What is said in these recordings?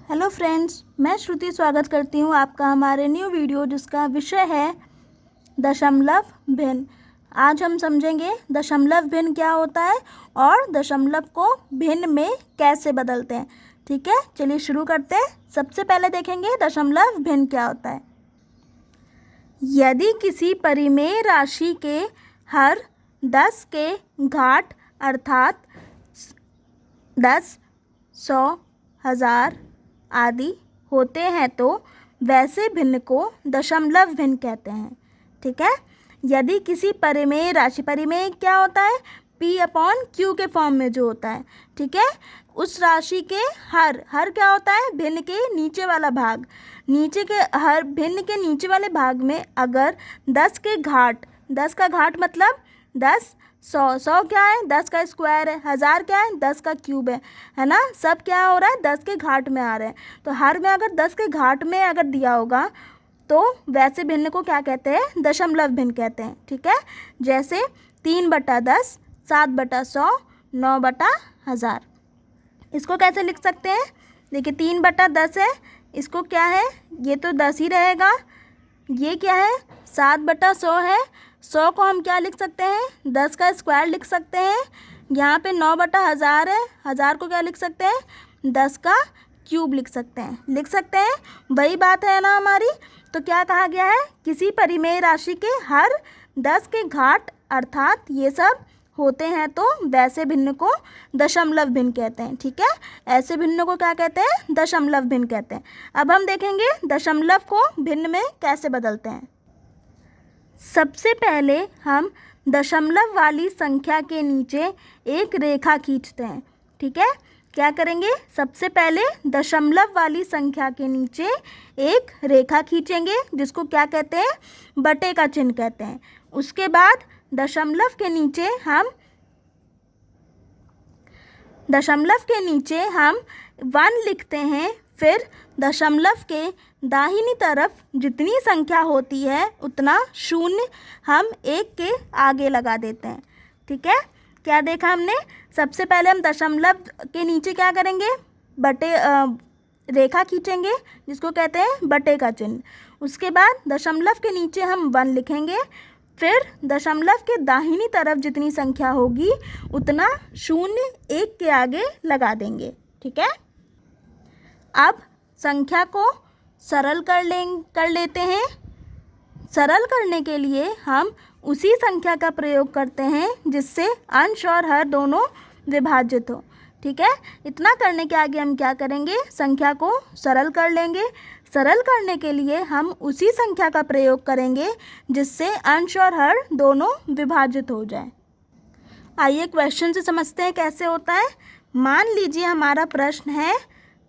Hello friends, मैं श्रुति स्वागत करती हूँ आपका हमारे न्यू वीडियो जिसका विषय है दशमलव भिन्न। आज हम समझेंगे दशमलव भिन्न क्या होता है और दशमलव को भिन्न में कैसे बदलते हैं। ठीक है, चलिए शुरू करते हैं। सबसे पहले देखेंगे दशमलव भिन्न क्या होता है। यदि किसी परिमेय राशि के हर 10 के घाट अर्थात 10, 100, 1000 आदि होते हैं तो वैसे भिन्न को दशमलव भिन्न कहते हैं। ठीक है, यदि किसी परिमेय राशि, परिमेय क्या होता है, P/Q के फॉर्म में जो होता है, ठीक है, उस राशि के हर क्या होता है, भिन्न के नीचे वाला भाग, नीचे के हर भिन्न के नीचे वाले भाग में अगर 10 के घाट, 10 का घाट मतलब 10, 100 क्या है, 10 का स्क्वायर है, 1000 क्या है, 10 का क्यूब है ना। सब क्या हो रहा है, 10 के घाट में आ रहे हैं। तो हर में अगर 10 के घाट में अगर दिया होगा तो वैसे भिन्न को क्या कहते हैं, दशमलव भिन्न कहते हैं। ठीक है, जैसे 3/10, 7/100, 9/1000। इसको कैसे लिख सकते हैं, देखिए 3/10 है, इसको क्या है, ये तो 10 ही रहेगा। ये क्या है, 7/100 है, 100 को हम क्या लिख सकते हैं, 10 का स्क्वायर लिख सकते हैं। यहाँ पे 9/1000 है, 1000 को क्या लिख सकते हैं, 10 का क्यूब लिख सकते हैं। वही बात है ना हमारी। तो क्या कहा गया है, किसी परिमेय राशि के हर 10 के घाट अर्थात ये सब होते हैं तो वैसे भिन्न को दशमलव भिन्न कहते हैं। ठीक है, ऐसे भिन्न को क्या कहते हैं, दशमलव भिन्न कहते हैं। अब हम देखेंगे दशमलव को भिन्न में कैसे बदलते हैं। सबसे पहले हम दशमलव वाली संख्या के नीचे एक रेखा खींचते हैं। ठीक है, क्या करेंगे, सबसे पहले दशमलव वाली संख्या के नीचे एक रेखा खींचेंगे जिसको क्या कहते हैं, बटे का चिन्ह कहते हैं। उसके बाद दशमलव के नीचे हम 1 लिखते हैं। फिर दशमलव के दाहिनी तरफ जितनी संख्या होती है उतना शून्य हम 1 के आगे लगा देते हैं। ठीक है, क्या देखा हमने, सबसे पहले हम दशमलव के नीचे क्या करेंगे, रेखा खींचेंगे जिसको कहते हैं बटे का चिन्ह। उसके बाद दशमलव के नीचे हम 1 लिखेंगे। फिर दशमलव के दाहिनी तरफ जितनी संख्या होगी उतना शून्य 1 के आगे लगा देंगे। ठीक है, अब संख्या को सरल कर लेते हैं। सरल करने के लिए हम उसी संख्या का प्रयोग करते हैं जिससे अंश और हर दोनों विभाजित हो। ठीक है, इतना करने के आगे हम क्या करेंगे, संख्या को सरल कर लेंगे। सरल करने के लिए हम उसी संख्या का प्रयोग करेंगे जिससे अंश और हर दोनों विभाजित हो जाए। आइए क्वेश्चन से समझते हैं कैसे होता है। मान लीजिए हमारा प्रश्न है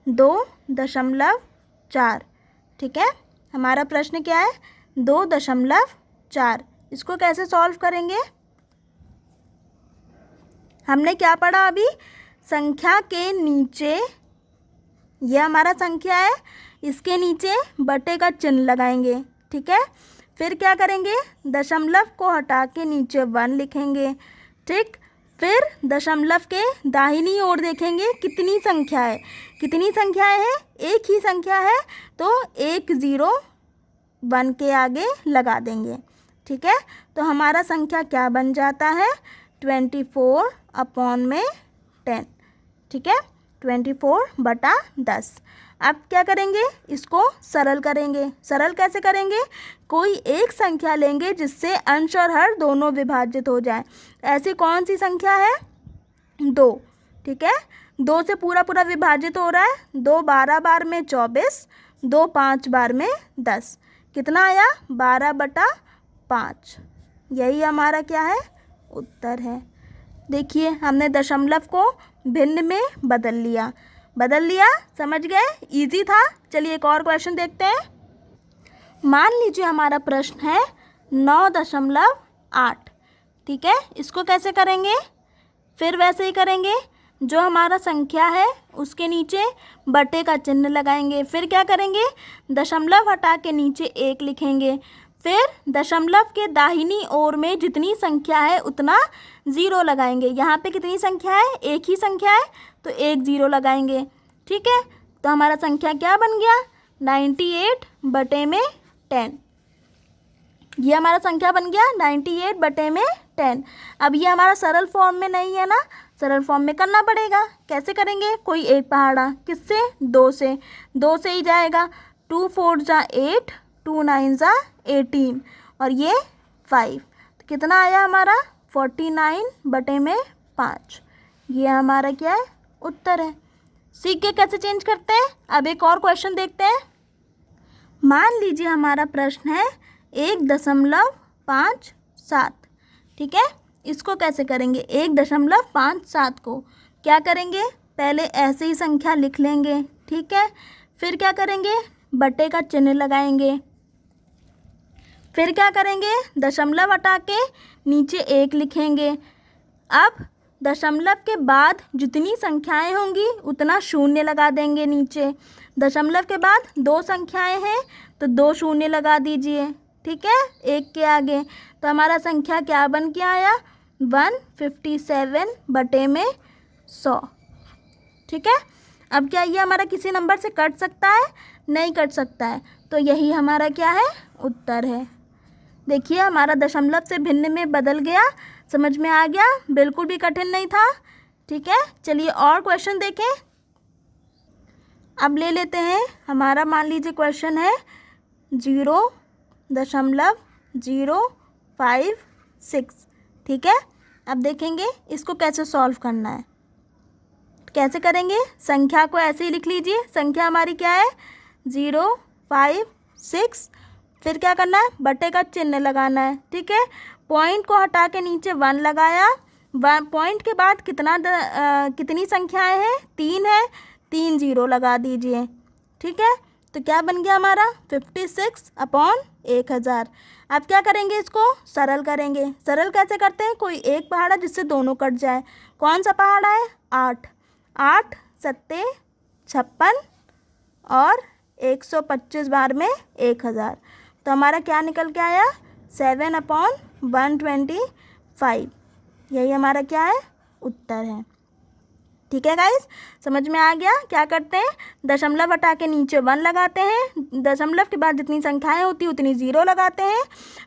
2.4। ठीक है, हमारा प्रश्न क्या है, 2.4। इसको कैसे सॉल्व करेंगे, हमने क्या पढ़ा अभी, संख्या के नीचे, ये हमारा संख्या है, इसके नीचे बटे का चिन्ह लगाएंगे। ठीक है, फिर क्या करेंगे, दशमलव को हटा के नीचे 1 लिखेंगे। ठीक, फिर दशमलव के दाहिनी ओर देखेंगे कितनी संख्या है, कितनी संख्याएं हैं, एक ही संख्या है तो 1 0 1 के आगे लगा देंगे। ठीक है, तो हमारा संख्या क्या बन जाता है, 24/10। ठीक है, 24/10। अब क्या करेंगे, इसको सरल करेंगे। सरल कैसे करेंगे, कोई एक संख्या लेंगे जिससे अंश और हर दोनों विभाजित हो जाए। ऐसी कौन सी संख्या है, 2। ठीक है, 2 से पूरा विभाजित हो रहा है। 2 12 बार में 24, 2 5 बार में 10, कितना आया, 12/5। यही हमारा क्या है, उत्तर है। देखिए हमने दशमलव को भिन्न में बदल लिया, समझ गए, इजी था। चलिए एक और क्वेश्चन देखते हैं। मान लीजिए हमारा प्रश्न है 9.8। ठीक है, इसको कैसे करेंगे, फिर वैसे ही करेंगे, जो हमारा संख्या है उसके नीचे बटे का चिन्ह लगाएंगे। फिर क्या करेंगे, दशमलव हटा के नीचे 1 लिखेंगे। फिर दशमलव के दाहिनी ओर में जितनी संख्या है उतना 0 लगाएंगे। यहाँ पे कितनी संख्या है, एक ही संख्या है तो 1 0 लगाएंगे। ठीक है, तो हमारा संख्या क्या बन गया, 98/10। ये हमारा संख्या बन गया 98/10। अब ये हमारा सरल फॉर्म में नहीं है ना, सरल फॉर्म में करना पड़ेगा। कैसे करेंगे, कोई एक पहाड़ा, किससे, 2 से, 2 से ही जाएगा। 2 4 जा 8, 2 9 जा 18 और ये 5, तो कितना आया हमारा 49/5। ये हमारा क्या है, उत्तर है। सीख के कैसे चेंज करते हैं। अब एक और क्वेश्चन देखते हैं। मान लीजिए हमारा प्रश्न है 1.57। ठीक है, इसको कैसे करेंगे, 1.57 को क्या करेंगे, पहले ऐसे ही संख्या लिख लेंगे। ठीक है, फिर क्या करेंगे, बटे का चिन्ह लगाएंगे। फिर क्या करेंगे, दशमलव हटा के नीचे 1 लिखेंगे। अब दशमलव के बाद जितनी संख्याएं होंगी उतना शून्य लगा देंगे नीचे। दशमलव के बाद 2 संख्याएं हैं तो 2 शून्य लगा दीजिए। ठीक है, 1 के आगे, तो हमारा संख्या क्या बन के आया, 157/100। ठीक है, अब क्या ये हमारा किसी नंबर से कट सकता है, नहीं कट सकता है, तो यही हमारा क्या है, उत्तर है। देखिए हमारा दशमलव से भिन्न में बदल गया, समझ में आ गया, बिल्कुल भी कठिन नहीं था। ठीक है, चलिए और क्वेश्चन देखें। अब ले लेते हैं, हमारा मान लीजिए क्वेश्चन है 0.056। ठीक है, अब देखेंगे इसको कैसे सॉल्व करना है। कैसे करेंगे, संख्या को ऐसे ही लिख लीजिए। संख्या हमारी क्या है, 056, फिर क्या करना है, बटे का चिन्ह लगाना है। ठीक है, पॉइंट को हटा के नीचे 1 लगाया। पॉइंट के बाद कितनी संख्याएं हैं, 3 है, 3 0 लगा दीजिए। ठीक है, तो क्या बन गया हमारा 56/1000। अब क्या करेंगे, इसको सरल करेंगे। सरल कैसे करते हैं, कोई एक पहाड़ा जिससे दोनों कट जाए। कौन सा पहाड़ा है, 8, 8 7 56 और 125 बार में 1000, तो हमारा क्या निकल के आया, 7/125। यही हमारा क्या है, उत्तर है। ठीक है गाइस, समझ में आ गया। क्या करते हैं, दशमलव हटा के नीचे 1 लगाते हैं। दशमलव के बाद जितनी संख्याएं होती उतनी 0 लगाते हैं,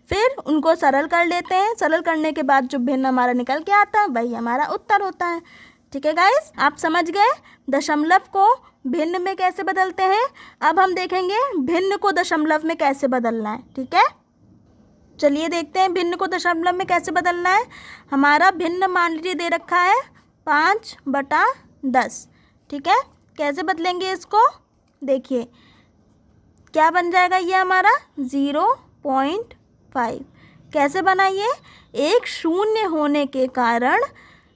फिर उनको सरल कर लेते हैं। सरल करने के बाद जो भिन्न हमारा निकल के आता है वही हमारा उत्तर होता है। ठीक है गाइस, आप समझ गए दशमलव को भिन्न में कैसे बदलते हैं। अब हम देखेंगे भिन्न को दशमलव में कैसे बदलना है। ठीक है, चलिए देखते हैं भिन्न को दशमलव में कैसे बदलना है। हमारा भिन्न मान लीजिए दे रखा है 5/10। ठीक है, कैसे बदलेंगे इसको, देखिए क्या बन जाएगा, ये हमारा 0.5। कैसे बनाइए, एक शून्य होने के कारण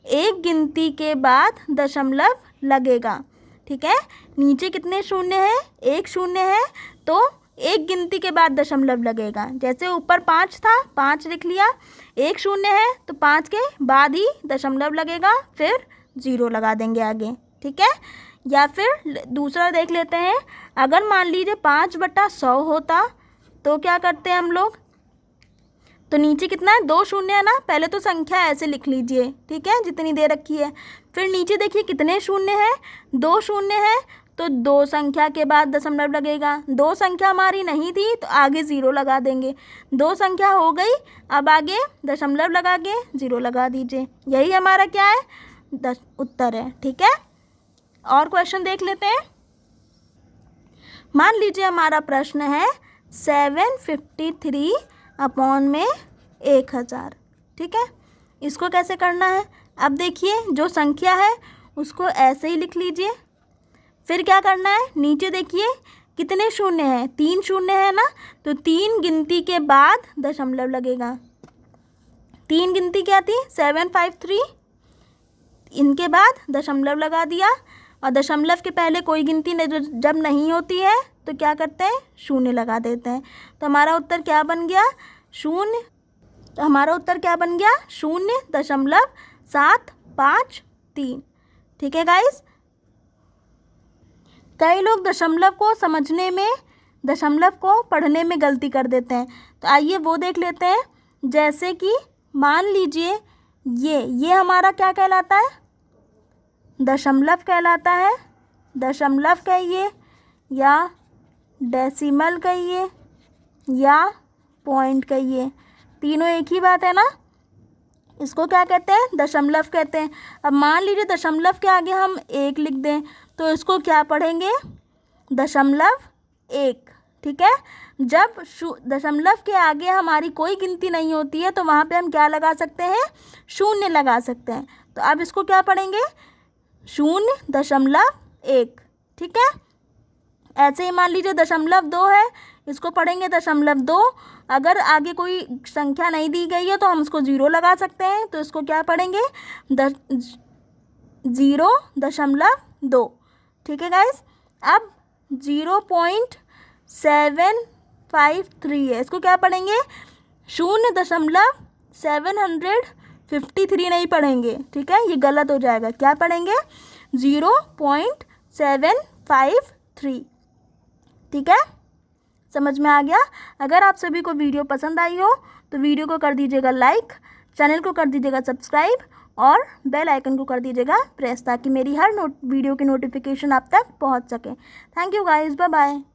एक गिनती के बाद दशमलव लगेगा। ठीक है, नीचे कितने शून्य हैं, 1 शून्य है, तो एक गिनती के बाद दशमलव लगेगा। जैसे ऊपर 5 था, 5 लिख लिया, 1 शून्य है तो 5 के बाद ही दशमलव लगेगा, फिर 0 लगा देंगे आगे। ठीक है, या फिर दूसरा देख लेते हैं। अगर मान लीजिए 5/100 होता तो क्या करते हैं हम लोग, तो नीचे कितना है, 2 शून्य है ना, पहले तो संख्या ऐसे लिख लीजिए। ठीक है, जितनी दे रखी है, फिर नीचे देखिए कितने शून्य हैं, 2 शून्य है, तो 2 संख्या के बाद दशमलव लगेगा। 2 संख्या हमारी नहीं थी तो आगे 0 लगा देंगे। 2 संख्या हो गई, अब आगे दशमलव लगा के 0 लगा दीजिए। यही हमारा क्या है, उत्तर है। ठीक है, और क्वेश्चन देख लेते हैं। मान लीजिए हमारा प्रश्न है 753/1000। ठीक है, इसको कैसे करना है। अब देखिए जो संख्या है उसको ऐसे ही लिख लीजिए। फिर क्या करना है, नीचे देखिए कितने शून्य हैं, 3 शून्य है ना, तो 3 गिनती के बाद दशमलव लगेगा। 3 गिनती क्या थी, 753, इनके बाद दशमलव लगा दिया। और दशमलव के पहले कोई गिनती जब नहीं होती है तो क्या करते हैं, शून्य लगा देते हैं। तो हमारा उत्तर क्या बन गया, 0। तो हमारा उत्तर क्या बन गया, 0.753। ठीक है गाइस, कई लोग दशमलव को समझने में, दशमलव को पढ़ने में गलती कर देते हैं। तो आइए वो देख लेते हैं। जैसे कि मान लीजिए ये हमारा क्या कहलाता है, दशमलव कहलाता है। दशमलव कहिए या डेसिमल कहिए या पॉइंट कहिए, तीनों एक ही बात है ना। इसको क्या कहते हैं, दशमलव कहते हैं। अब मान लीजिए दशमलव के आगे हम एक लिख दें तो इसको क्या पढ़ेंगे, दशमलव एक। ठीक है, जब दशमलव के आगे हमारी कोई गिनती नहीं होती है तो वहाँ पे हम क्या लगा सकते हैं, शून्य लगा सकते हैं। तो अब इसको क्या पढ़ेंगे, 0.1। ठीक है, ऐसे ही मान लीजिए दशमलव 2 है, इसको पढ़ेंगे दशमलव 2। अगर आगे कोई संख्या नहीं दी गई है तो हम उसको 0 लगा सकते हैं, तो इसको क्या पढ़ेंगे, 0.2। ठीक है गाइस, अब 0.753 है, इसको क्या पढ़ेंगे, 0.753 नहीं पढ़ेंगे। ठीक है, ये गलत हो जाएगा, क्या पढ़ेंगे, 0.753। ठीक है, समझ में आ गया। अगर आप सभी को वीडियो पसंद आई हो तो वीडियो को कर दीजिएगा लाइक, चैनल को कर दीजिएगा सब्सक्राइब और बेल आइकन को कर दीजिएगा प्रेस, ताकि मेरी हर वीडियो की नोटिफिकेशन आप तक पहुंच सके। Thank you guys, bye bye.